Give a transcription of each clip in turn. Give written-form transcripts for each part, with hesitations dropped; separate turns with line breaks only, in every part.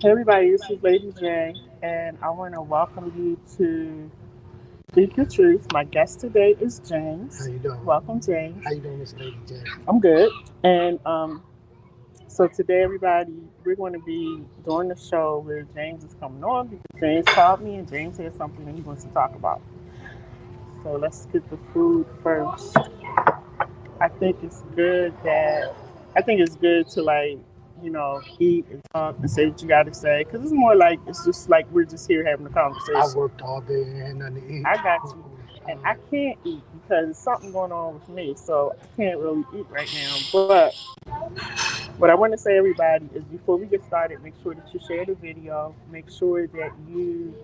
Hey everybody, this is LadyJ, and I want to welcome you to Speak Your Truth. My guest today is
How
James.
you doing?
Welcome, James.
How you doing, Miss Lady J?
I'm good. And so today, everybody, we're going to be doing the show where James is coming on because James called me and James has something that he wants to talk about. So let's get the food first. I think it's good that I think it's good to eat and talk and say what you got to say because it's more like it's just like we're just here having a
I
conversation.
worked all day and had nothing to eat.
I got you, and I can't eat because there's something going on with me, so I can't really eat right now. But what I want to say, everybody, is before we get started, make sure that you share the video. Make sure that you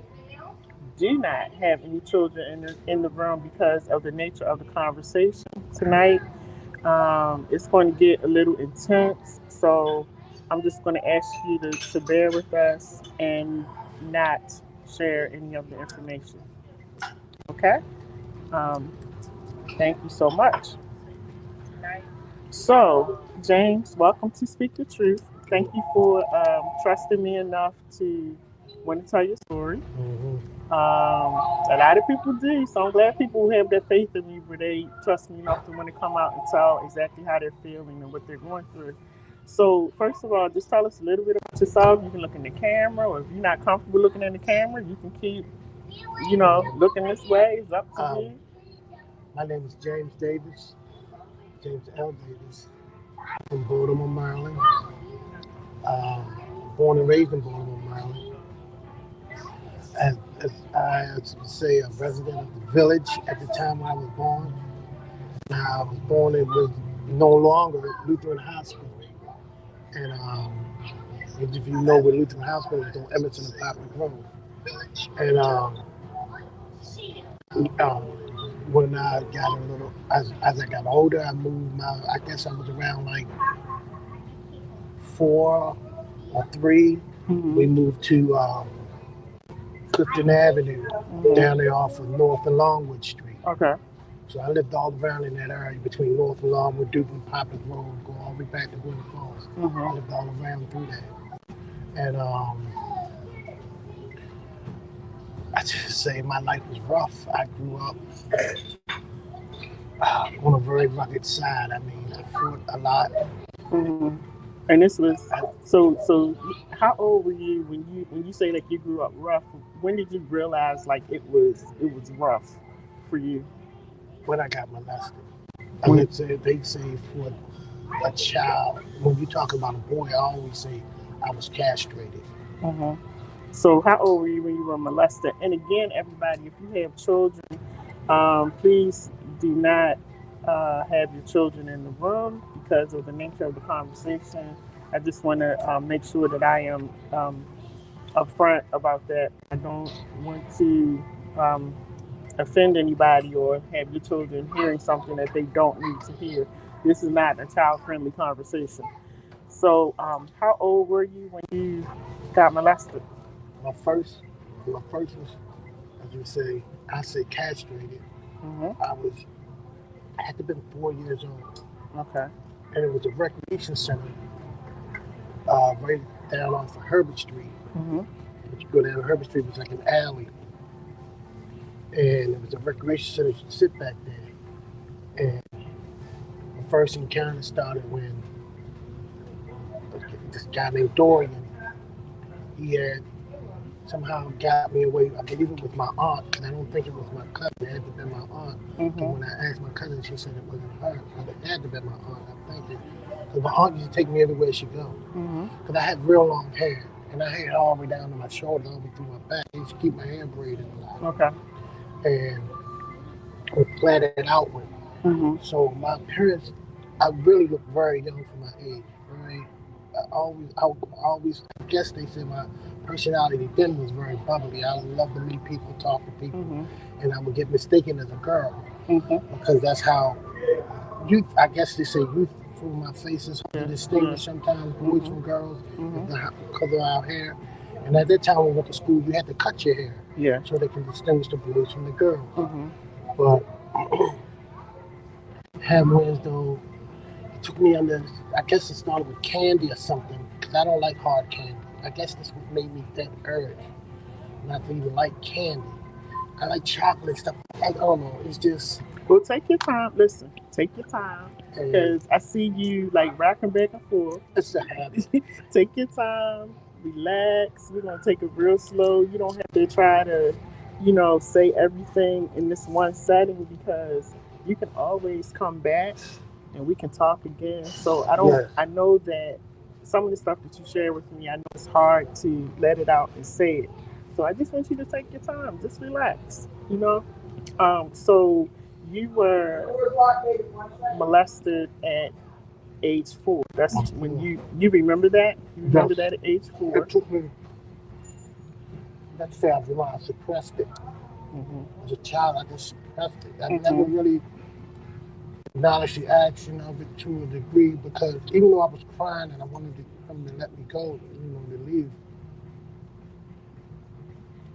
do not have any children in the room because of the nature of the conversation tonight. It's going to get a little intense, so I'm just going to ask you to bear with us and not share any of the information. Okay? Um, Thank you so much. So, James, welcome to Speak the Truth. Thank you for trusting me enough to want to tell your story.
Mm-hmm.
A lot of people do, so I'm glad people have that faith in me where they trust me enough to want to come out and tell exactly how they're feeling and what they're going through. So, first of all, just tell us a little bit about yourself. You can look in the camera, or if you're not comfortable looking in the camera, you can keep, looking this way. It's up to
Um,
you.
my name is James Davis, James L. Davis, from Baltimore, Maryland. Born and raised in Baltimore, Maryland. As I would say, a resident of the village at the time when I was born. Now I was born, it was no longer Lutheran Hospital. And if you know where Lutheran Hospital is on Emerson and Poplar Grove. And um, when I got a little, as I got older, I moved I guess I was around like 4 or 3. We
Hmm.
moved to Clifton Avenue, down there off of North and Longwood Street.
Okay.
So I lived all around in that area between North and Longwood, Duke and Poplar Grove, go all the way back to Winter Falls. I
Hmm.
lived all around through that. And I just say my life was rough. I grew up on a very rugged side. I mean, I fought a lot.
Hmm. And this was
I,
so. How old were you when you say that you grew up rough? When did you realize like it was rough for you?
when I got molested. And
When?
they say for a child, when you talk about a boy, I always say I was castrated.
Hmm. So how old were you when you were molested? And again, everybody, if you have children, please do not have your children in the room because of the nature of the conversation. I just want to make sure that I am upfront about that. I don't want to um, offend anybody or have your children hearing something that they don't need to hear. This is not a child friendly conversation. So, how old were you when you got molested?
My first, my first was, as you say, I say castrated.
Hmm.
I was, I had to been 4 years old,
Okay.
and it was a recreation center right down off of Herbert Street.
Hmm.
If you go down Herbert Street, it was like an alley, and it was a recreation center. You could sit back there, and the first encounter started when this guy named Dorian, he had somehow got me away. I believe it was my aunt, because I don't think it was my cousin. It had to be my aunt. Because
Hmm.
when I asked my cousin, she said it wasn't her, but it had to be my aunt. I'm thinking, because my aunt used to take me everywhere she go.
Hmm.
Because I had real long hair, and I had it all the way down to my shoulders, all the way through my back. I used to keep my hair braided a lot,
Okay.
and would plait it outward.
Hmm.
So my appearance, I really looked very young for my age. Very, I guess they said my personality then was very bubbly. I loved to meet people, talk to people,
Hmm.
and I would get mistaken as a girl
Hmm.
because that's how youth. I guess they say youth from my face is hard to
Yeah. Yeah.
distinguish sometimes boys
Hmm.
from girls
Hmm.
because of our hair. And at that time, when we went to school, you had to cut your hair
Yeah.
so they can distinguish the boys from the girls.
Hmm.
But have wins though. It took me under. I guess it started with candy or something because I don't like hard candy. I guess this what made me that urge not to even like candy. I like chocolate stuff. I don't know. It's just
Well, take your time. Listen, take your time,
and
because I see you like rocking back and forth.
it's a habit.
Take your time, relax. We're gonna take it real slow. You don't have to try to, say everything in this one setting, because you can always come back and we can talk again. So
Yes.
I know that some of the stuff that you share with me, I know it's hard to let it out and say it. So I just want you to take your time, just relax. So you were molested at age 4. That's when you remember that. You remember
Yes.
that at age
It
4.
took me. Let's say I suppressed it.
Hmm.
As a child, I just suppressed it. I never
Hmm.
really acknowledged the action of it to a degree because even though I was crying and I wanted him to let me go, to leave,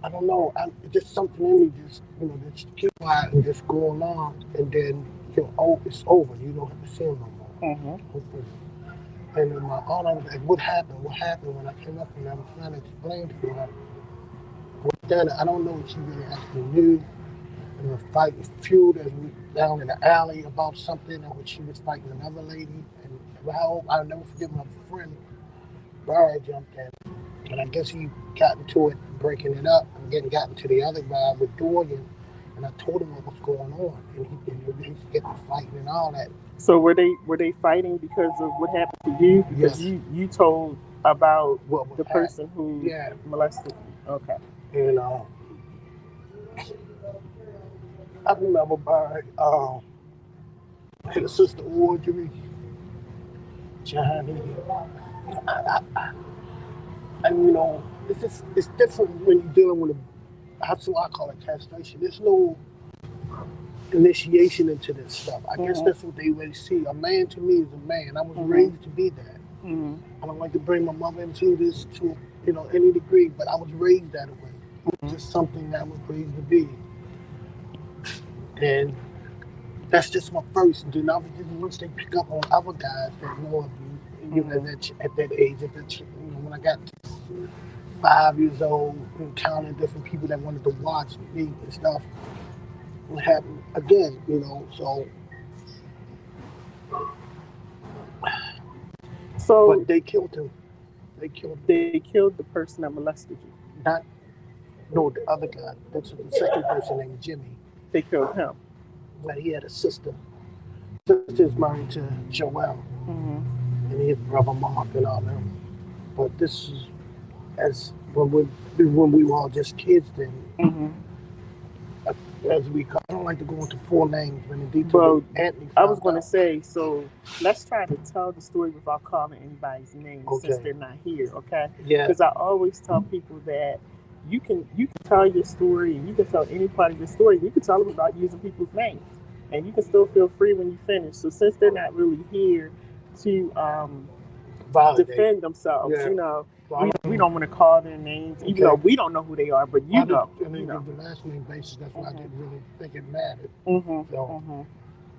I don't know. Just something in me just keep quiet and just go along, and then it's over. You don't have to see him no more.
Hmm.
Hopefully. And then my aunt, I was like, "What happened? What happened?" When I came up and I was trying to explain to her what done it. I don't know if she really actually knew. And the fight was feud as we down in the alley about something, in which she was fighting another lady. And I'll never forget my friend Barry jumped in. And I guess he got into it, breaking it up, and then got into the other guy with Dorian. And I told him what was going on, and he get to fighting and all that.
So were they fighting because of what happened to you? Because
Yes,
you told about
what was
the
happening?
person who
Yeah,
molested you. Okay.
and I remember Barry had a sister Audrey, Johnny, and it's different when you're dealing with that's what I call it castration. There's no initiation into this stuff. I guess
Hmm.
that's what they really see. A man to me is a man. I was
Hmm.
raised to be that.
Hmm.
I don't like to bring my mother into this to any degree, but I was raised that way. It's just something that I was raised to be, and that's just my first. And then obviously once they pick up on other guys that know of you,
Hmm.
at that age, when I got 5 years old, and counting different people that wanted to watch me and stuff, what happened again, So,
So
but they killed him. They killed him.
they killed the person that molested you.
Not no the other guy. That's the second person named Jimmy.
They killed him.
But he had a sister. Sister's married to Joel,
Hmm.
and his brother Mark and all them. But this is as when we were all just kids then.
Hmm.
As we call, I don't like to go into full names, but in detail,
Well,
Anthony
I was
found
going to
out.
say, so let's try to tell the story without calling anybody's name since
Okay.
they're not here, okay?
Yeah.
Because I always tell people that you can tell your story and you can tell any part of your story. You can tell it without using people's names, and you can still feel free when you finish. So since they're not really here to
Validate.
defend themselves,
Yeah. So I
we
don't.
don't want to call their names, even though
Okay.
we don't know who they are, but
I
you
just
know,
I
you
didn't
know.
give the last name basis. That's why I
Hmm.
didn't really think it mattered.
Hmm.
So,
Hmm.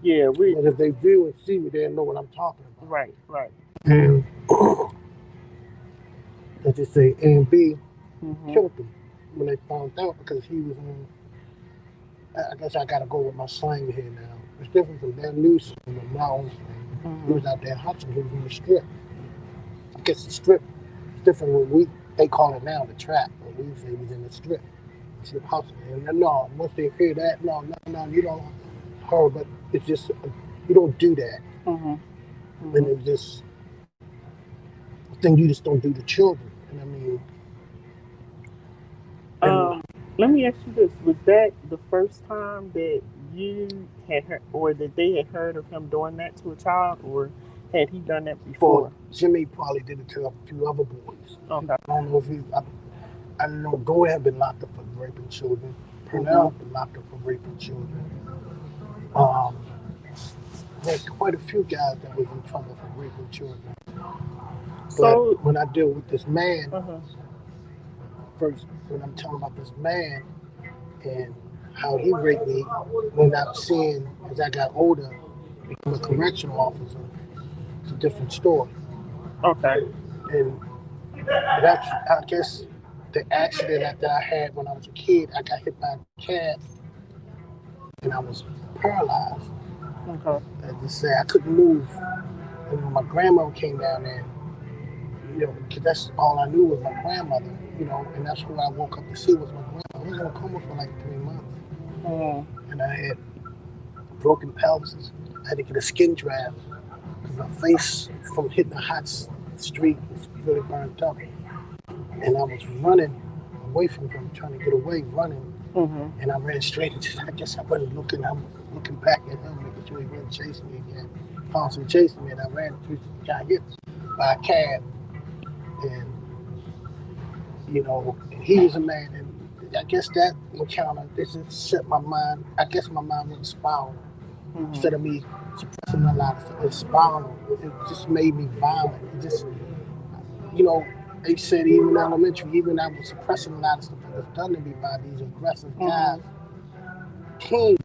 Yeah, we
but if they view and see me, they'll know what I'm talking about.
right, right.
And let's just say A and B
Hmm.
killed him when they found out because he was on. I guess I gotta go with my slang here now. It's different from their new slang and my own slang. He
Hmm.
was out there hustling. He was in the strip. I guess the strip is different when they call it now the trap, but we say he was in the strip. Strip hustling. And no, once they hear that, no, you don't her, but it's just you don't do that.
Hmm.
And
Hmm.
it's just a thing you just don't do to children. And I mean, and
Um, Let me ask you this: was that the first time that you had heard, or that they had heard of him doing that to a child, or had he done that
for
before?
Jimmy probably did it to a few other boys.
Okay.
I don't know if I don't know. Go had been locked up for raping children.
Hmm.
Purnell been locked up for raping children. Um, there's quite a few guys that was in trouble for raping children. But
So,
when I deal with this man,
uh-huh.
first, when I'm telling about this man and how he raped me, when I'm seeing as I got older, become a correctional officer, it's a different story.
Okay.
And But that's, I guess, the accident that I had when I was a kid. I got hit by a cab and I was paralyzed.
Okay.
I just say I couldn't move. And when my grandmother came down there, because that's all I knew was my grandmother, and that's who I woke up to see was my grandmother. I was in a coma for like 3 months,
Mm.
and I had broken pelvises. I had to get a skin graft because my face from hitting a hot street was really burnt up. And I was running away from him, trying to get away, running.
Mm-hmm.
And I ran straight into, I guess I wasn't looking, I'm looking back at him, making sure he wasn't chasing me again. Constantly chasing me, and I ran through, got hit by a cab. And, he was a man. And I guess that encounter, this just set my mind, I guess my mind went spiral.
Mm-hmm.
Instead of me suppressing a lot of stuff, it spiraled. It just made me violent. It just, you know, they said even in elementary, even I was suppressing a lot of stuff that was done to me by these aggressive guys.
Mm-hmm.
King,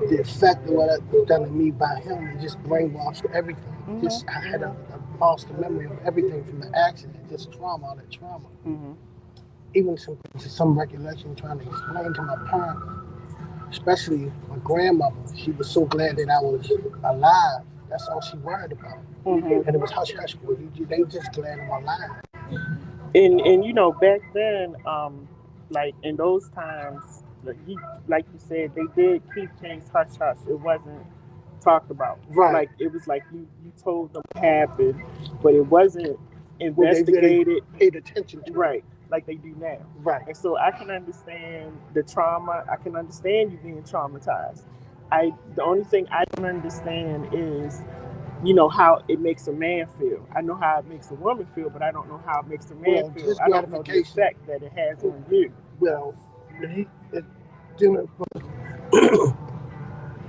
the effect of what was done to me by him, it just brainwashed everything. Just I had lost the memory of everything from the accident, just trauma, all that trauma.
Mm-hmm.
Even some recollection trying to explain to my parents, especially my grandmother. She was so glad that I was alive. That's all she worried about.
Mm-hmm.
And it was hush hush boy. They just glad I'm alive.
And back then, like in those times, like you said, they did keep things hush hush. It wasn't talked about.
Right.
Like it was like you told them what happened, but it wasn't
When they really
investigated.
paid attention to it.
Right, like they do now.
Right.
And so I can understand the trauma. I can understand you being traumatized. The only thing I don't understand is how it makes a man feel. I know how it makes a woman feel, but I don't know how it makes a man
Well,
feel.
his
I don't know the
gratification.
effect that it has on you.
Well, dealing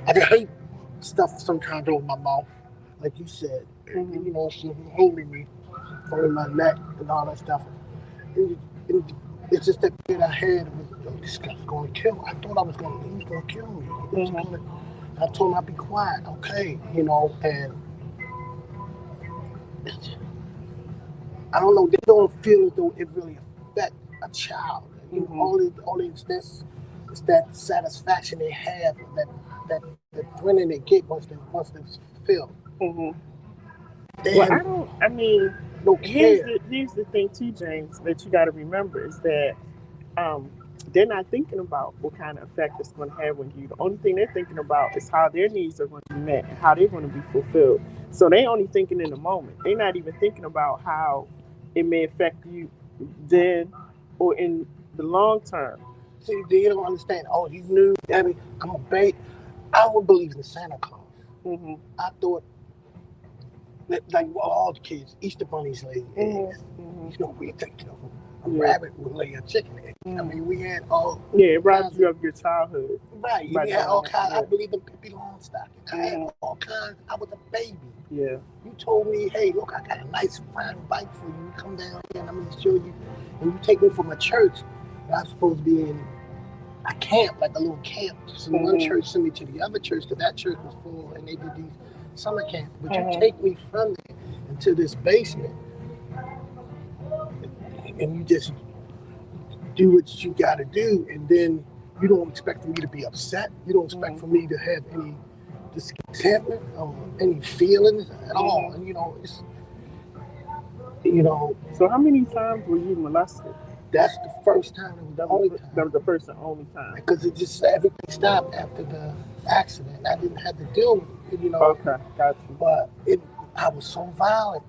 I can hate stuff sometimes over my mouth, like you said.
Mm-hmm.
She holding me, holding my neck, and all that stuff. And it's just that fear I had of this guy's going to kill. I thought he was going to kill me. I told him I'd be quiet, okay, and I don't know. They don't feel as though it really affects a child. All it's that satisfaction they have, that thrilling they get once they're fulfilled.
Mm-hmm.
They
Well,
have
I mean,
no care.
here's the thing too, James, that you got to remember is that um, they're not thinking about what kind of effect it's going to have on you. The only thing they're thinking about is how their needs are going to be met and how they're going to be fulfilled. So they only thinking in the moment. They're not even thinking about how it may affect you then or in the long term.
See, they don't understand. Oh, you knew, Daddy, I'm a babe. I would believe in Santa Claus.
Mm-hmm.
I thought like all the kids, Easter bunnies lay eggs.
Mm-hmm.
We think a rabbit would lay a chicken egg. I mean, we had all
it robs you of your childhood.
Right. We had all kinds. I believe in Pippi Longstocking. I had all kinds. I was a baby.
Yeah.
You told me, hey, look, I got a nice fine bike for you. You come down here and I'm gonna show you. And you take me from a church that I'm supposed to be in a camp, like a little camp. So one church sent me to the other church because that church was full and they did these summer camps. But you take me from there into this basement and you just do what you gotta do, and then you don't expect for me to be upset. You don't expect for me to have any discontentment or any feelings at all. And it's
So how many times were you molested?
that's the first time. It was the only time.
That was the first and only time.
Because it just everything stopped after the accident. I didn't have to deal with it,
Okay, got you.
But I was so violent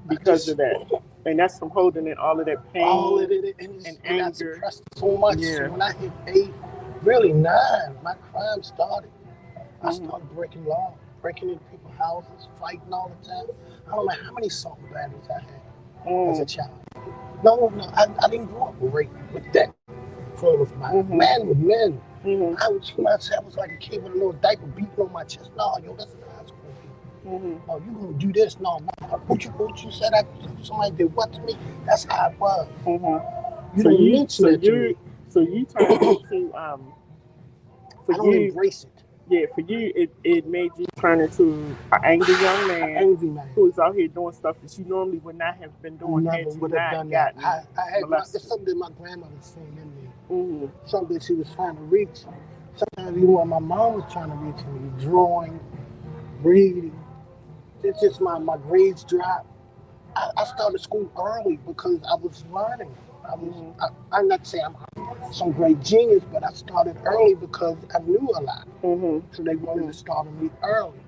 because of that, and that's from holding in all of that pain,
all of it, and anger. I suppressed it so much. Yeah. So when I hit 8, really 9, my crime started. I started breaking law, breaking into people's houses, fighting all the time. I don't know how many assault batteries I had as a child. No, I didn't grow up with that full of my man with men. I was like a kid with a little diaper beating on my chest. No, that's not how it's supposed to be. No, you gonna do this? No, what you said? Somebody did what to me? That's how it was. You
so
don't
you,
mention
so
it to
you,
me.
so you turned into
I don't embrace it.
Yeah, for you, it made you turn into an angry young man
Angry man.
who is out here doing stuff that you normally would not have been doing
Never
had you
would have
not
done that.
gotten
I had
molested.
it's something my grandmother seen in me.
Mm-hmm.
Something she was trying to reach. Sometimes even when my mom was trying to reach me, drawing, reading. It's just my grades dropped. I started school early because I was learning.
Mm-hmm.
I'm not saying I'm some great genius, but I started early because I knew a lot.
Mm-hmm.
So they wanted to start me early.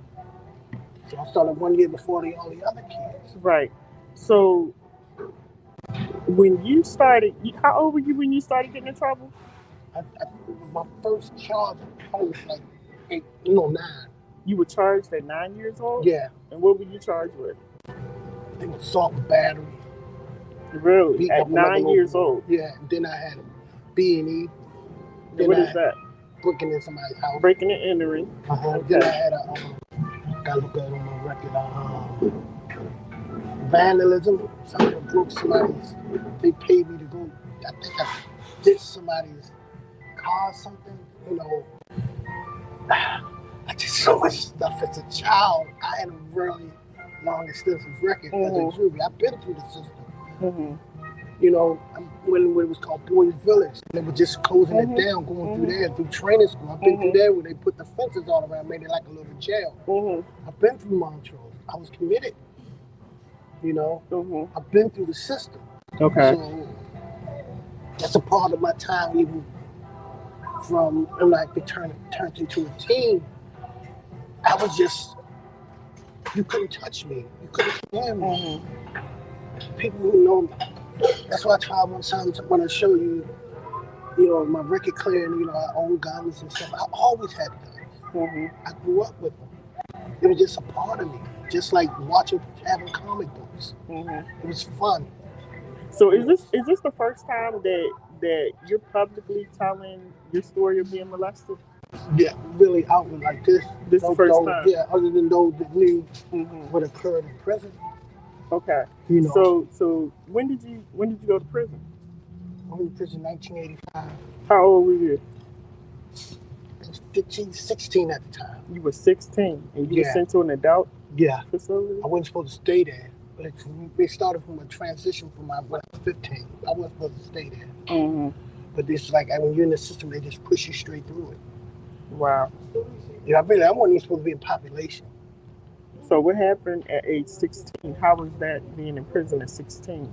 So I started 1 year before all the other kids.
Right. So when you started, how old were you when you started getting in trouble?
My first charge, I was like 8, no 9.
You were charged at 9 years old?
Yeah,
And what were you charged with?
I think assault and battery,
Really?
beating
At
up another
9 years
little boy.
old?
Yeah, and then I had B&E.
And what is that?
Breaking in somebody's house.
Breaking and entering.
Okay. Then I had gotta look at it on my record. Vandalism. Somebody broke somebody's. They paid me to go. I think I did somebody's car, something. You know, I did so much stuff as a child. I had a really long, extensive record as a jury. I've been through the system.
Mm-hmm.
You know, when it was called Boys Village, they were just closing it down, going through there, through training school. I've been through there where they put the fences all around, made it like a little jail. I've been through Montrose. I was committed. You know, I've been through the system.
Okay.
So that's a part of my time, even from when I turned into a teen. I was just, you couldn't touch me. You couldn't hear me. People who know me. That's why I try one time when I show you, you know, my record clearing, you know, I own guns and stuff. I always had guns. I grew up with them. It was just a part of me. Just like having comic books. It was fun.
So is this the first time that you're publicly telling your story of being molested?
Yeah, really out like this.
This the first time?
Yeah, other than those that knew what occurred in prison.
Okay.
You know.
So when did you go to prison?
I went to prison in 1985.
How old were you?
I was 15, 16 at the time.
You were 16 and you were sent to an adult facility?
I wasn't supposed to stay there. But they started from a transition from when I was 15. I wasn't supposed to stay there. But it's like when you're in the system, they just push you straight through it.
Wow.
Yeah, I wasn't even supposed to be in population.
So what happened at age 16? How was that being in prison at 16?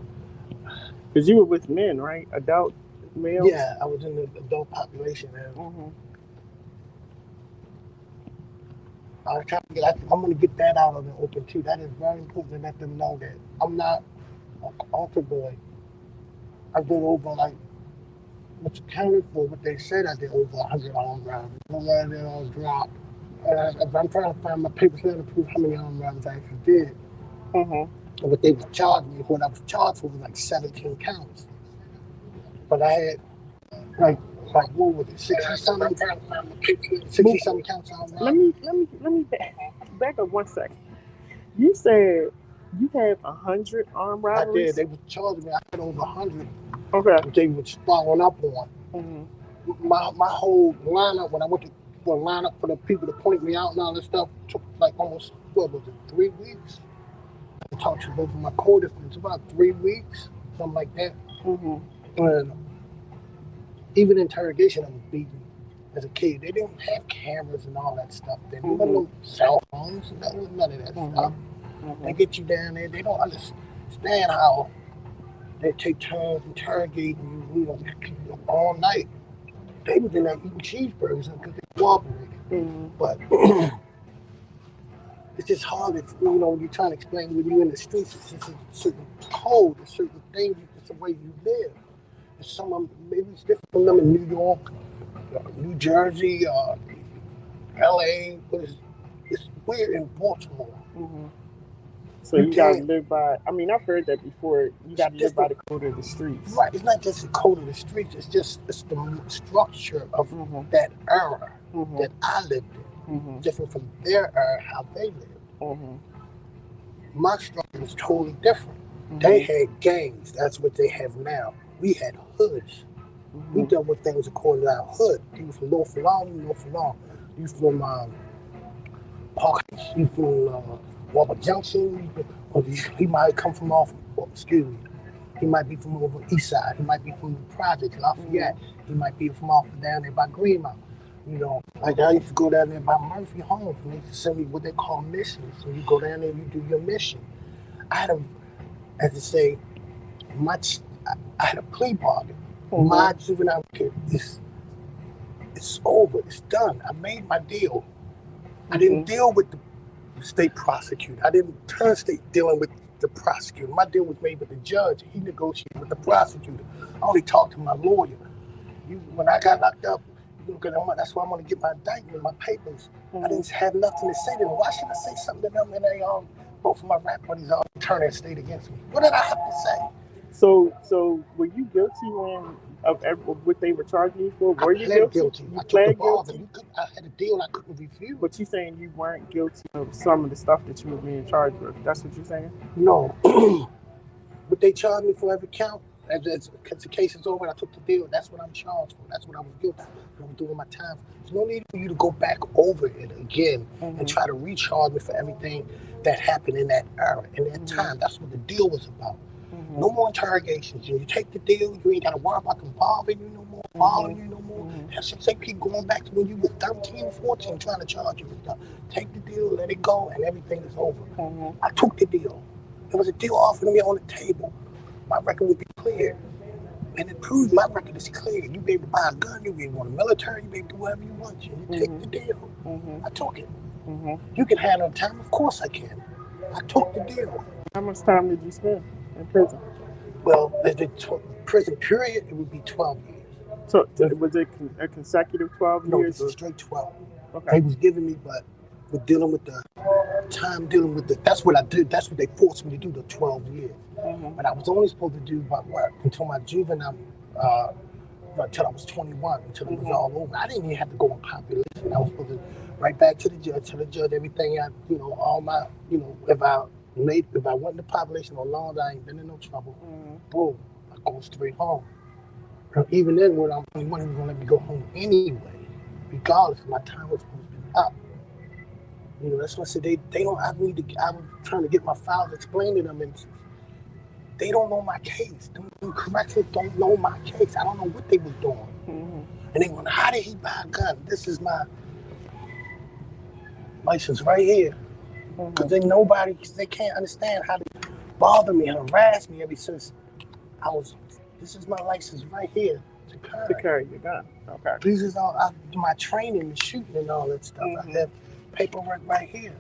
Because you were with men, right? Adult males?
Yeah, I was in the adult population. I was trying to I'm going to get that out of the open too. That is very important to let them know that I'm not an altar boy. I did over what's accounted for, what they said I did over 100 armed robberies. Nobody did all drop. I'm trying to find my papers now to prove how many armed robberies I actually did. And what they charged me, what I was charged for was like 17 counts. But I had like what was it, 60-something? 60-something counts on that.
Let me back up 1 second. You said you had 100 armed robberies?
I did. They were charging me. I had over 100.
Okay.
They were following up on. My whole lineup, when I went to line up for the people to point me out and all this stuff, took like almost, 3 weeks? I talked to both of my co-defendants, about 3 weeks, something like that. And even interrogation, I was beaten as a kid. They didn't have cameras and all that stuff. There were no cell phones, none of that stuff. They get you down there. They don't understand how they take turns interrogating you, all night. They was in there eating cheeseburgers because they cooperated. But it's just hard if, you're trying to explain when you're in the streets, it's just a certain code, a certain thing, it's the way you live. Maybe it's different from them in New York, New Jersey, LA, but it's weird in Baltimore.
So you got to live by, I've heard that before, you got to live by the code of the streets.
Right, it's not just the code of the streets, it's the structure of that era that I lived in. Different from their era, how they lived. My structure was totally different. They had gangs, that's what they have now. We had hoods. We dealt with things according to our hood. People from North Lawn. You from Park? You from Walker Junction? Or he might come from off. Excuse me. He might be from over east side. He might be from the project, Lafayette. He might be from off down there by Greenmount. You know, like I used to go down there by Murphy Homes, and they used to send me what they call missions. So you go down there, you do your mission. I had a, as to say, I had a plea bargain. My juvenile kid it's over. It's done. I made my deal. I didn't deal with the state prosecutor. I didn't turn state dealing with the prosecutor. My deal was made with the judge. He negotiated with the prosecutor. I only talked to my lawyer. When I got locked up, that's why I'm going to get my indictment, my papers. I didn't have nothing to say to them. Why should I say something to them? And they both of my rap buddies all turn their state against me. What did I have to say?
So were you guilty of what they were charging you for? Were you guilty?
I pled guilty. I had a deal I couldn't refuse.
But you saying you weren't guilty of some of the stuff that you were being charged with? That's what you're saying?
No. But they charged me for every count. As the case is over, and I took the deal. That's what I'm charged for. That's what I was guilty of. I was doing my time. There's no need for you to go back over it again and try to recharge me for everything that happened in that era, in that time. That's what the deal was about. No more interrogations. You take the deal, you ain't got to worry about them bothering you no more, following you no more. That's just like people going back to when you were 13, 14, trying to charge you with stuff. Take the deal, let it go, and everything is over. I took the deal. There was a deal offered to me on the table. My record would be clear. And it proves my record is clear. You be able to buy a gun, you be able to go to the military, you be able to do whatever you want. You take the deal. I took it. You can handle time? Of course I can. I took the deal.
How much time did you spend in prison?
Well, the prison period, it would be 12 years.
So was it a consecutive 12 years?
No, this is straight 12.
Okay.
They was giving me, but we're dealing with the time, that's what I did. That's what they forced me to do, the 12 years. But I was only supposed to do my work until my juvenile, until I was 21, until it was all over. I didn't even have to go on population. I was supposed to write back to the judge, tell the judge everything all my, if I went into population or long, I ain't been in no trouble. Boom, I go straight home. Even then, when I'm 21, he was gonna let me go home anyway, regardless. My time was supposed to be up. That's why I said they don't. I was trying to get my files explained to them, and they don't know my case. Them corrections don't know my case. I don't know what they was doing. And they went, how did he buy a gun? This is my license right here. Because they can't understand how they bother me, harass me ever since this is my license right here to
carry your gun. Okay.
This is all my training and shooting and all that stuff. I have paperwork right here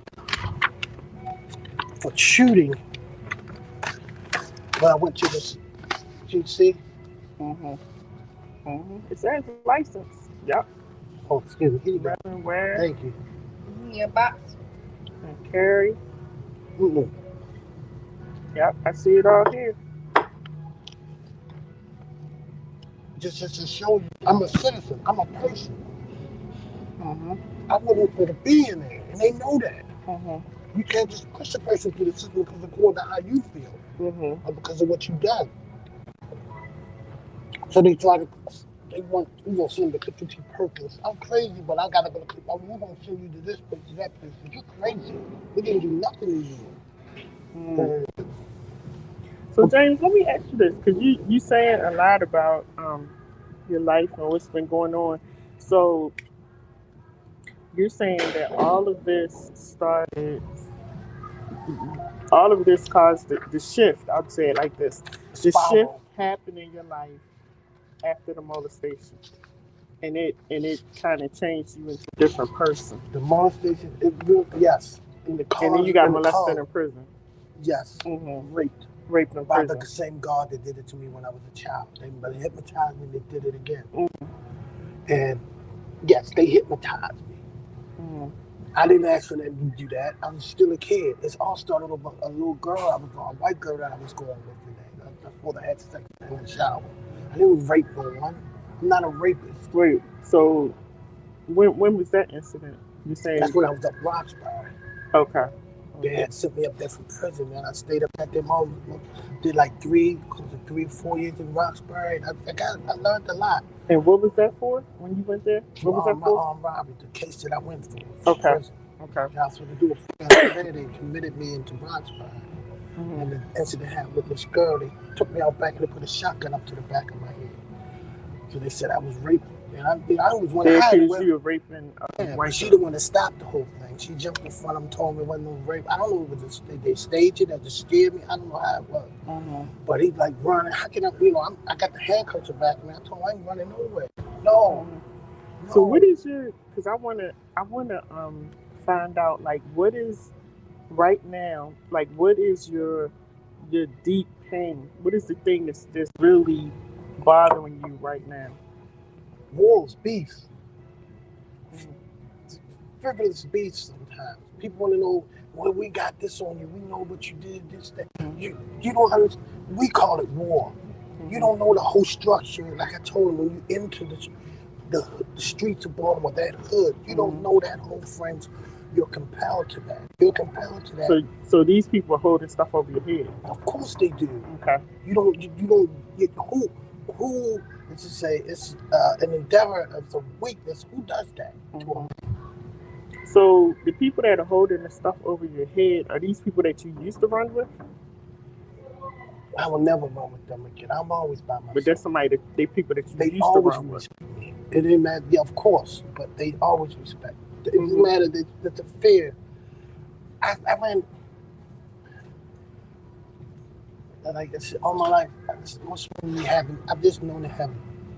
for shooting. When I went to this GC.
It says license. Yep.
Oh, excuse me. Here you go.
Where?
Thank you.
Your box.
And carry. Yep, I see it all here.
Just to show you, I'm a citizen. I'm a person. I wouldn't want to be in there, and they know that. You can't just push a person through the system because according to how you feel, or because of what you've done. So we want to send the clip to Perkins. I'm crazy, but I gotta go to clip. We're gonna send you to this place, to that place. You're crazy. We didn't do nothing to you.
So James, let me ask you this, because you saying a lot about your life and what's been going on. So you're saying that all of this caused the shift. I'd say it like this: the shift happened in your life after the molestation, and it kind of changed you into a different person.
The molestation, yes. In the car,
and then you got molested in prison.
Yes, raped by the same guard that did it to me when I was a child. They hypnotized me. They did it again. And yes, they hypnotized me. I didn't ask for them to do that. I was still a kid. It's all started with a little girl. I was a white girl that I was going with today. Before I had sex in the shower. I didn't rape no one. I'm not a rapist.
Wait, so when was that incident? You saying
that's when I was up Roxbury.
Okay.
They had sent me up there from prison, and I stayed up at them all. Did like 3 or 4 years in Roxbury. I learned a lot.
And what was that for when you went there? What was that
My
for?
armed robbery, the case that I went for.
Okay.
Prison.
Okay.
That's what they do. They committed me into Roxbury. And the incident happened with this girl. They took me out back and they put a shotgun up to the back of my head. So they said I was raping. And I always wanted to hide it.
You were raping
but she the one that stopped the whole thing. She jumped in front of them, told me it wasn't no rape. I don't know if it was they staged it or just scared me. I don't know how it was. But he's like running. How can I, I got the handcuffs back of me. I told him I ain't running nowhere. No.
So what is your, because I wanna find out like what is right now, like what is your deep pain? What is the thing that's really bothering you right now?
Wars, beefs. Frivolous beefs sometimes. People want to know, well, we got this on you. We know what you did, this, that. You don't understand. We call it war. You don't know the whole structure. Like I told him, when you enter the streets of Baltimore, that hood, you don't know that whole friends. You're compelled to that. You're compelled to that.
So these people are holding stuff over your head.
Of course they do.
Okay.
You don't get who let's just say it's an endeavor, it's a weakness. Who does that to a man?
So the people that are holding the stuff over your head, are these people that you used to run with?
I will never run with them again. I'm always by myself.
But there's somebody they people that you used to run with.
Me. It didn't matter. Yeah, of course, but they always respect. It didn't matter that the fear. I ran. Like I said, all my life, I've just known to have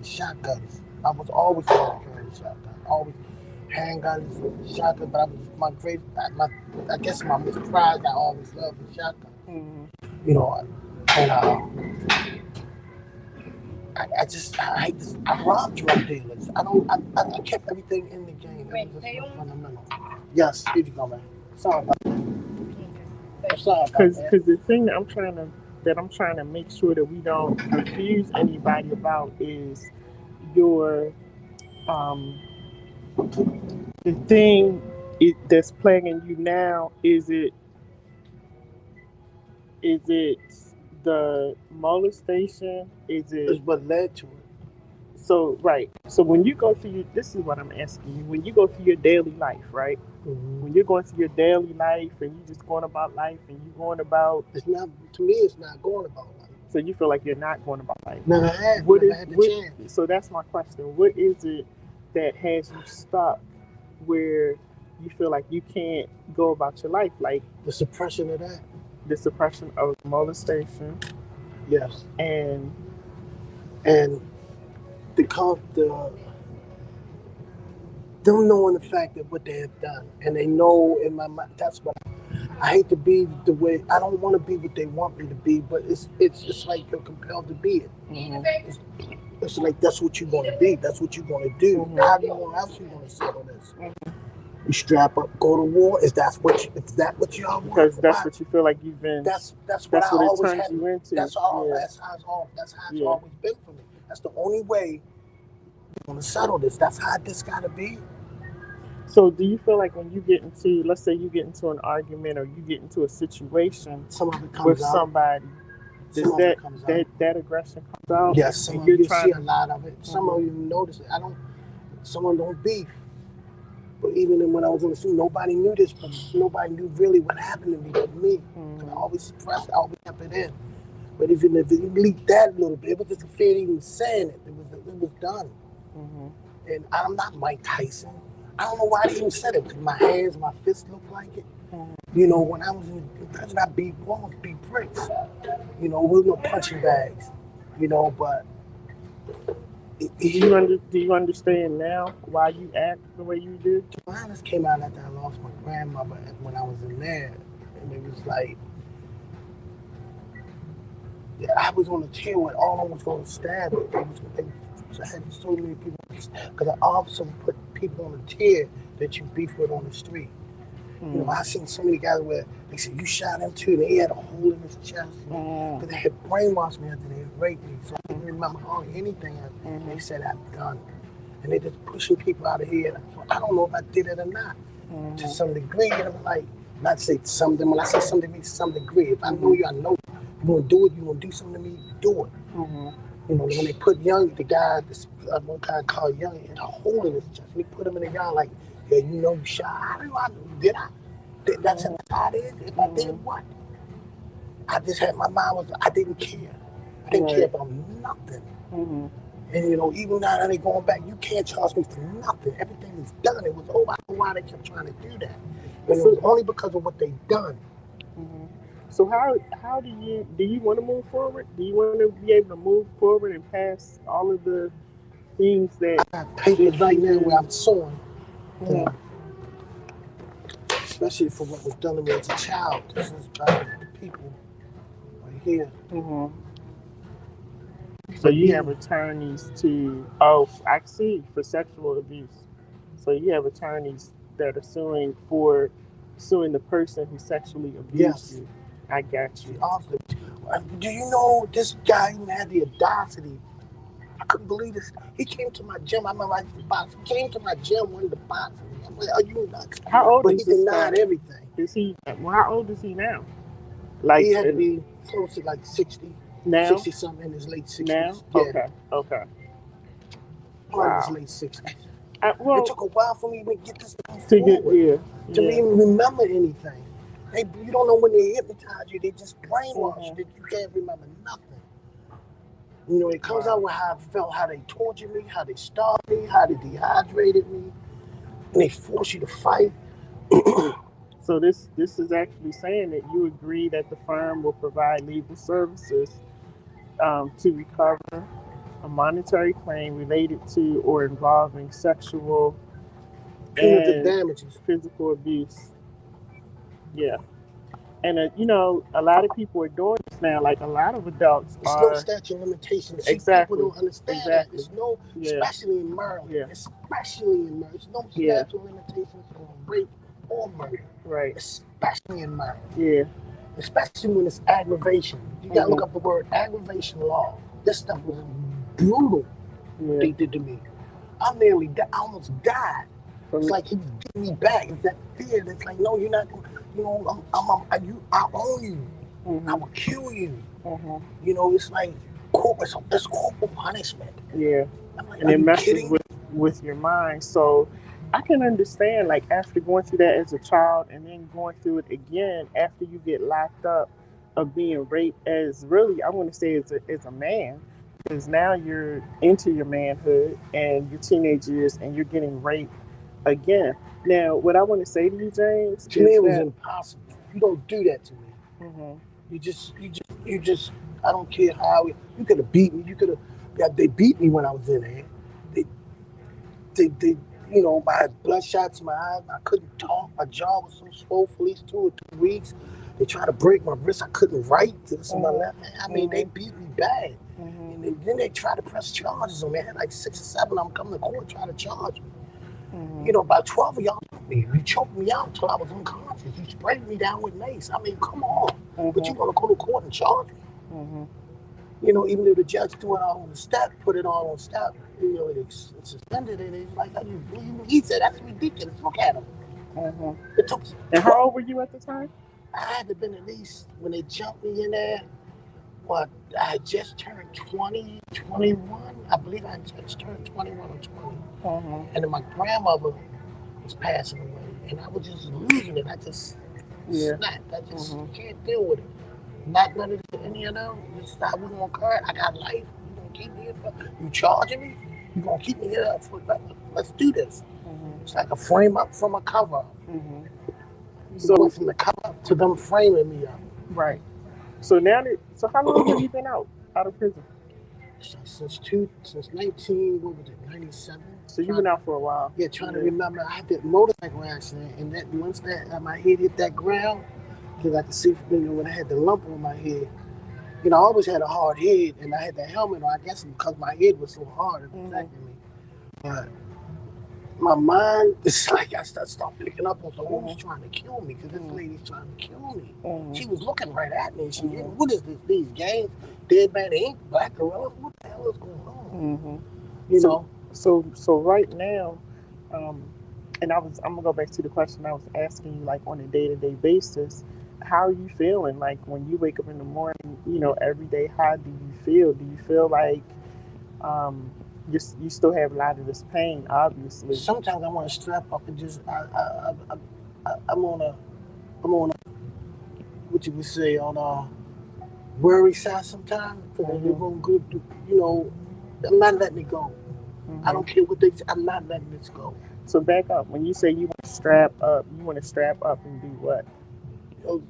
shotguns. I was always going to carry a shotgun. Always handguns, shotgun. But I guess my most pride, I always loved the shotgun. And I hate this. I robbed drug dealers. I kept everything in the game. It was just fundamental. Yes, here you go, man. Sorry about that.
Because the thing that I'm trying to make sure that we don't confuse anybody about is your the thing that's plaguing you now. Is it the molestation? Is it?
It's what led to it.
So right. So when you go through this is what I'm asking you. When you go through your daily life, right? When you're going through your daily life and you just going about life and you going about,
it's not, to me, it's not going about life.
So you feel like you're not going about life.
Never had the chance.
So that's my question. What is it that has you stuck where you feel like you can't go about your life? Like
the suppression of that.
The suppression of molestation.
Yes.
And
them knowing the fact that what they have done, and they know in my mind, that's what I hate to be the way. I don't want to be what they want me to be, but it's just like you're compelled to be it. It's like that's what you're going to be. That's what you're going to do. How do you know else you're going to settle this? You strap up, go to war. Is that what you all want?
Because that's what you feel like you've been.
That's what I always had.
You into.
That's how it's always been for me. That's the only way you're going to settle this. That's how this got to be.
So do you feel like when you get into, let's say you get into an argument or you get into a situation with somebody, that aggression comes out?
Yes, some of you see a lot of it. Some of you notice it. Someone don't beef. But even when I was on the street, nobody knew this, but nobody knew really what happened to me but me. I always suppressed, I always kept it in. But even if it leaked that little bit, it was just a fear even saying it. It was done. And I'm not Mike Tyson. I don't know why they even said it, because my hands, my fists look like it. When I was in prison, I beat walls, beat bricks. We were no punching bags. But...
Do you understand now why you act the way you do?
I just came out after I lost my grandmother when I was in there. And it was like... I was on the tail when all of them was going to stab me. I had so many people, because the officer put people on the tier that you beef with on the street. I seen so many guys where they said, you shot him too, and he had a hole in his chest. Because they had brainwashed me after they had raped me. So I didn't remember anything they said I've done. And they just pushing people out of here. I don't know if I did it or not, to some degree. And I'm like, Not say something. When I say something to me, to some degree. If I know you, I know you. You gonna do it. You gonna do something to me. Do it. You know, when they put Young, the guy, this one guy called Young, in a hole in his chest. We put him in the yard like, yeah, you know, you shot. How do I do? Did I? That's how it is. If I did what? I just had my mind was I didn't care. I didn't care about nothing. And you know, even now that they going back, you can't charge me for nothing. Everything is done. It was over. I don't know why they kept trying to do that. And it was only because of what they done.
So how do you want to move forward? Do you want to be able to move forward and pass all of the things that
I got papers right now where I'm suing, especially for what was done to me as a child. This is by the people right here.
So you have attorneys to I see for sexual abuse. So you have attorneys that are suing the person who sexually abused you. I got you.
Do you know this guy even had the audacity? I couldn't believe this. He came to my gym. I remember I used to box. He came to my gym, wanted to box me. I'm like, are you nuts?
How old
but
is
he
this
denied
guy?
everything.
Is he? Well, how old is he now? Like
he had to be close to like 60.
Now?
60 something in his late 60s.
Now?
Yeah.
Okay.
Wow. In his late 60s.
Well,
it took a while for me to get this thing forward. To even remember anything. You don't know when they hypnotize you. They just brainwash you. You can't remember nothing. You know, it comes out with how I felt, how they tortured me, how they starved me, how they dehydrated me, and they force you to fight.
So this is actually saying that you agree that the firm will provide legal services to recover a monetary claim related to or involving sexual
punitive damages,
physical abuse. Yeah. And you know, a lot of people are doing this now. Like a lot of adults
It's no statute of limitations.
Exactly.
People don't understand that. It's no, especially in Maryland. Especially in Maryland. There's no statute of limitations on rape or murder.
Right.
Especially in Maryland.
Yeah.
Especially when it's aggravation. You gotta look up the word aggravation law. This stuff was brutal. What they did to me. I almost died. It's like he was getting me back. It's that fear. It's like, no, you're not. You know, I own you. I will kill you. You know, it's like it's corporal punishment.
Yeah.
Like,
and it messes with your mind. So I can understand, like, after going through that as a child and then going through it again after you get locked up, of being raped as really, I want to say, as a man, because now you're into your manhood and your teenage years and you're getting raped again. Now, what I want to say to you, James,
to me it was impossible. You don't do that to me. You just. I don't care how you could have beat me. You could have. They beat me when I was in there. They. You know, I had bloodshot in my eyes. I couldn't talk. My jaw was so swollen for at least 2 or 3 weeks. They tried to break my wrist. I couldn't write. This and that. I mean, they beat me bad. And then they tried to press charges on me. I had like 6 or 7 of them come to court trying to charge me. You know, about 12 of y'all took me. You choked me out until I was unconscious. You sprayed me down with mace. I mean, come on. But you want to go to court and charge me? You know, even though the judge threw it all on the step, put it all on step, you know, it's suspended it. It's like, he said, that's ridiculous. Look at him. It took.
And how old were you at the time?
I had to have been at least, when they jumped me in there, I had just turned 20, 21. I believe I had just turned 21 or 20. And then my grandmother was passing away. And I was just losing it. I just snapped. I just can't deal with it. Not none of any of them. I wouldn't want to cry. I got life. You gonna keep me here for? You charging me? You gonna keep me here for? Let's do this. It's like a frame up from a cover up. So went from the cover up to them framing me up.
Right. So now, how long have you been out of prison?
Since 97.
So you've been out for a while.
Yeah, trying to remember. I had that motorcycle accident, and that once my head hit that ground, because I could see when I had the lump on my head. You know, I always had a hard head, and I had that helmet on. I guess because my head was so hard, it protected me. But my mind, it's like I start picking up on who's trying to kill me, because this lady's trying to kill me. She was looking right at me, and she didn't. What is this? These games? Dead Man Inc., Black Gorillas? What the hell is going on? You know?
So right now, and I'm gonna go back to the question I was asking you, like on a day-to-day basis, how are you feeling? Like when you wake up in the morning, every day, how do you feel? Do you feel like um, you still have a lot of this pain? Obviously.
Sometimes I want to strap up and just I'm on a what you would say on a worry side sometimes because you're
Mm-hmm.
going good. I'm not letting it go. I
Mm-hmm.
don't care what they say. I'm not letting this go.
So back up. When you say you want to strap up, you want to strap up and do what?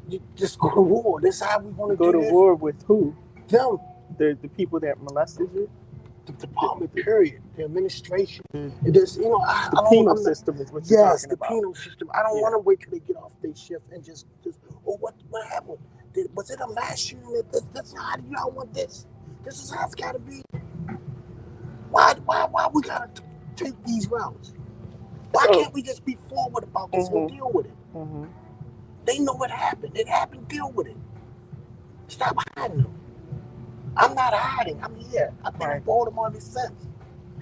You just go to war. This is how we want to
Go
do
to
this.
war with who?
Them,
The people that molested you?
the
The,
department,
the,
period, the administration.
the,
It just,
the
I don't,
penal
I'm not,
system is what you're
yes,
talking
the
about.
penal system. I don't
Yeah.
want to wait till they get off their shift and what happened? Was it a mass shooting? This, how do y'all want this? This is how it's got to be. Why we got to take these routes? Why
So,
can't we just be forward about this and
mm-hmm,
deal with it?
mm-hmm.
They know what happened. It happened. Deal with it. Stop hiding them. I'm not hiding. I'm here. I've been in
Right.
Baltimore ever since.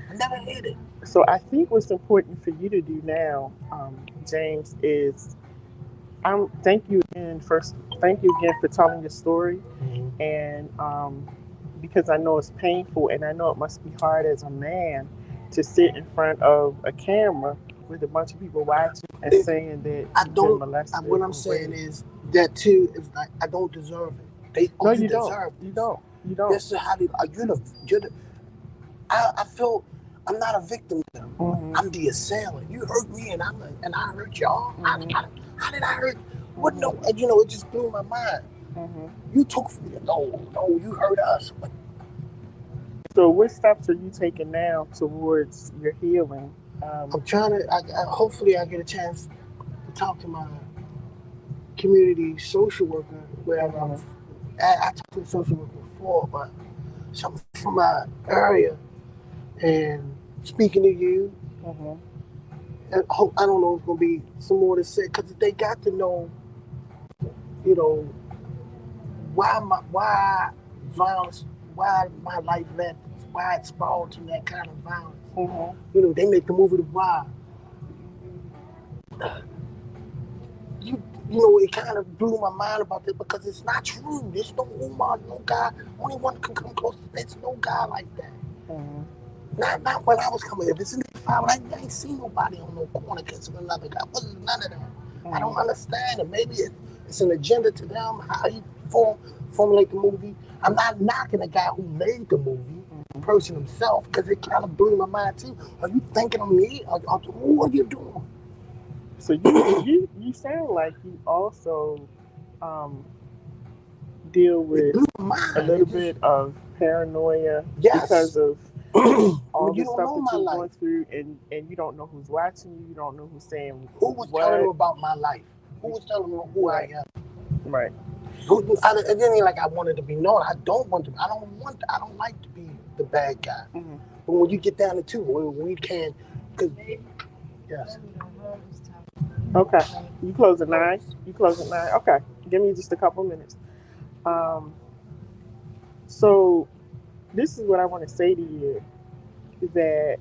I never hid it.
So I think what's important for you to do now, James, is thank you again first. Thank you again for telling your story,
Mm-hmm.
and because I know it's painful, and I know it must be hard as a man to sit in front of a camera with a bunch of people watching and saying that
I
you've been
don't.
molested
What I'm
or
saying
raped.
is that too is like I don't deserve it.
No,
You
you don't.
deserve
You
this.
don't. You don't.
This is how they. You're the. I feel I'm not a victim to them.
Mm-hmm.
I'm the assailant. You hurt me, and I hurt y'all.
Mm-hmm.
How did I hurt? What
Mm-hmm.
no? It just blew my mind.
Mm-hmm.
You took no, you hurt us. But
So, what steps are you taking now towards your healing?
I'm trying to. Hopefully I get a chance to talk to my community social worker wherever I'm.
Mm-hmm.
I talked to a social worker before, but something from my area and speaking to you.
Mm-hmm.
And I don't know if it's gonna be some more to say because they got to know, you know, why violence, why my life led, why it spiraled to that kind of violence.
Mm-hmm.
They make the movie The Why. It kind of blew my mind about this because it's not true. There's no Umar, no guy. Only one can come close. There's no guy like that.
Mm-hmm.
Not when I was coming. If it's in the five, I ain't seen nobody on no corner kissing another guy. Wasn't none of that. I don't
Mm-hmm.
understand it. Maybe it's an agenda to them. How he formulate the movie. I'm not knocking the guy who made the movie, the person himself, because it kind of blew my mind too. Are you thinking of me? What are you doing?
So you sound like you also um, deal
It
with
blew my
a
mind.
little
It just
bit of paranoia because
yes.
of all
When
the
you don't
stuff
know
that
my
you're
life,
going through, and you don't know who's watching you, you don't know who's saying
who was telling them
what.
about my life? Who was telling them who I
Right,
am?
right.
It didn't like I wanted to be known. I don't want to. I don't like to be the bad guy.
Mm-hmm.
But when you get down to two, when we can, because yes,
Okay. You close at 9. You close at 9. Okay. Give me just a couple minutes. Um. So this is what I want to say to you, that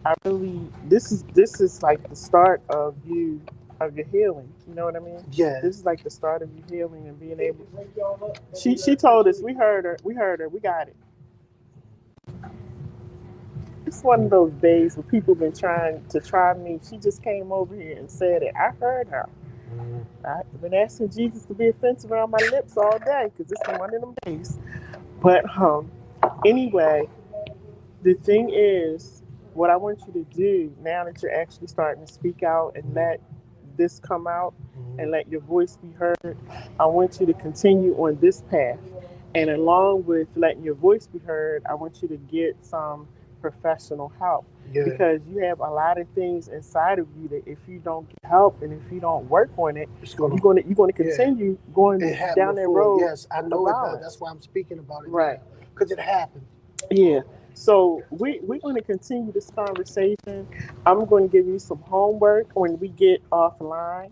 I really this is like the start of your healing. You know what I mean?
yeah,
This is like the start of your healing and being able. She told us, we heard her. We heard her. We got it. It's one of those days where people been trying to try me. She just came over here and said it. I heard her. I've been asking Jesus to be offensive around my lips all day because it's been one of them days. But anyway, the thing is, what I want you to do now that you're actually starting to speak out and let this come out and let your voice be heard, I want you to continue on this path. And along with letting your voice be heard, I want you to get some professional help
yeah.
because you have a lot of things inside of you that if you don't get help and if you don't work on it,
It's gonna,
you're gonna
yeah.
continue going
It happened
down that
before.
road
Yes, I
of
know it does. That's
violence.
why I'm speaking about it
Right.
now, because it happened.
Yeah. So we're going to continue this conversation. I'm going to give you some homework when we get offline,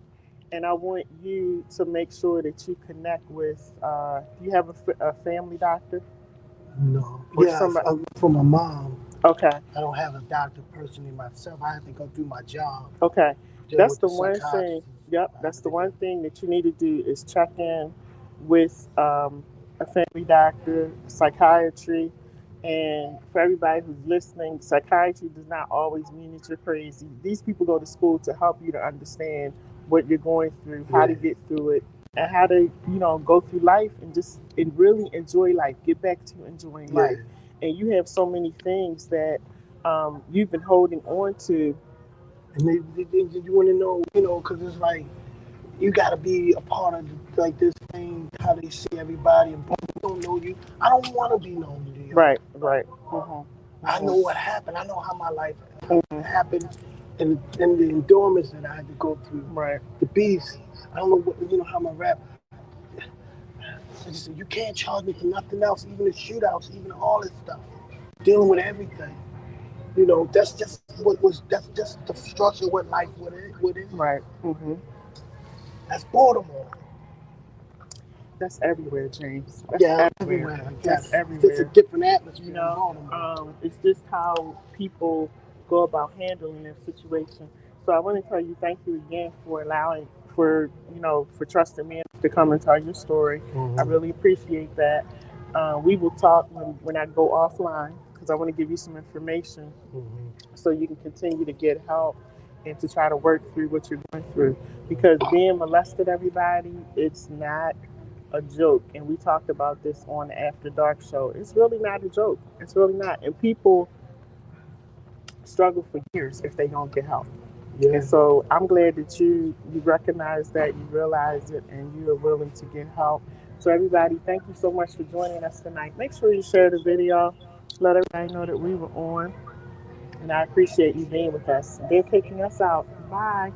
and I want you to make sure that you connect with. Do you have a family doctor
No,
or
yeah,
somebody?
for my mom.
Okay.
I don't have a doctor personally myself. I have to go do my job,
Okay.
deal
That's
with the
the one thing.
psychiatrist.
Yep.
I
That's
have
the
to
one
do.
thing that you need to do is check in with a family doctor, psychiatry, and for everybody who's listening, psychiatry does not always mean that you're crazy. These people go to school to help you to understand what you're going through, how to
Yeah,
get through it, and how to go through life and really enjoy life. Get back to enjoying life.
yeah.
And you have so many things that you've been holding on to.
And you want to know, because it's like you got to be a part of like this thing, how they see everybody, and boom, we don't know you. I don't want to be known to you.
Right, right.
I know
Hmm.
what happened. I know how my life
Hmm.
happened, and the endurance that I had to go through,
Right,
the beats. I don't know how my rap. I just said, you can't charge me for nothing else, even the shootouts, even all this stuff, dealing with everything. That's just what was. That's just the structure of what life what it is.
right.
That's Baltimore.
That's everywhere, James. That's
Yeah,
everywhere.
everywhere. I
That's
guess it's just a
everywhere.
different
You
atmosphere in
know,
Baltimore.
it's just how people go about handling their situation. So I want to tell you thank you again for allowing, for trusting me to come and tell your story. I
Mm-hmm.
really appreciate that. We will talk when I go offline because I want to give you some information
Mm-hmm.
so you can continue to get help and to try to work through what you're going through. Because being molested, everybody, it's not a joke. And we talked about this on the After Dark show. It's really not a joke. It's really not. And people struggle for years if they don't get help. And
Yeah.
so I'm glad that you recognize that, you realize it, and you are willing to get help. So everybody, thank you so much for joining us tonight. Make sure you share the video. Let everybody know that we were on. And I appreciate you being with us. They're kicking us out. Bye.